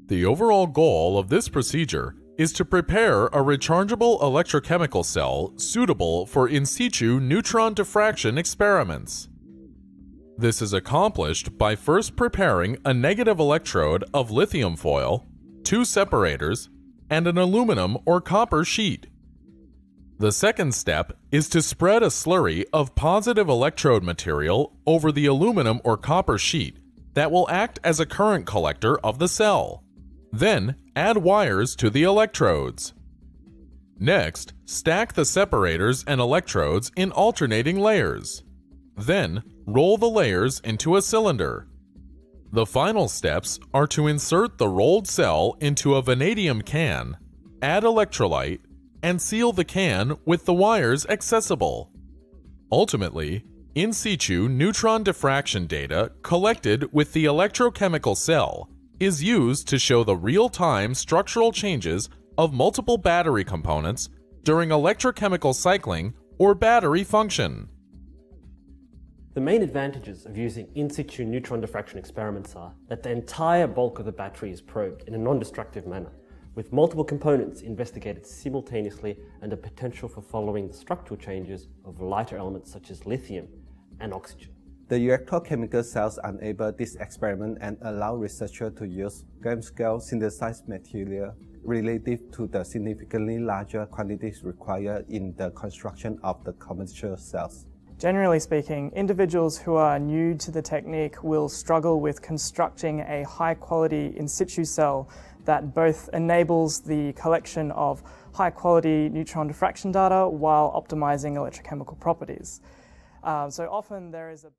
The overall goal of this procedure is to prepare a rechargeable electrochemical cell suitable for in situ neutron diffraction experiments. This is accomplished by first preparing a negative electrode of lithium foil, 2 separators, and an aluminum or copper sheet. The second step is to spread a slurry of positive electrode material over the aluminum or copper sheet that will act as a current collector of the cell. Then, add wires to the electrodes. Next, stack the separators and electrodes in alternating layers. Then, roll the layers into a cylinder. The final steps are to insert the rolled cell into a vanadium can, add electrolyte, and seal the can with the wires accessible. Ultimately, in situ neutron diffraction data collected with the electrochemical cell is used to show the real-time structural changes of multiple battery components during electrochemical cycling or battery function. The main advantages of using in situ neutron diffraction experiments are that the entire bulk of the battery is probed in a non-destructive manner, with multiple components investigated simultaneously and the potential for following the structural changes of lighter elements such as lithium and oxygen. The electrochemical cells enable this experiment and allow researchers to use gram-scale synthesized material relative to the significantly larger quantities required in the construction of the commercial cells. Generally speaking, individuals who are new to the technique will struggle with constructing a high-quality in situ cell that both enables the collection of high-quality neutron diffraction data while optimizing electrochemical properties. So often there is a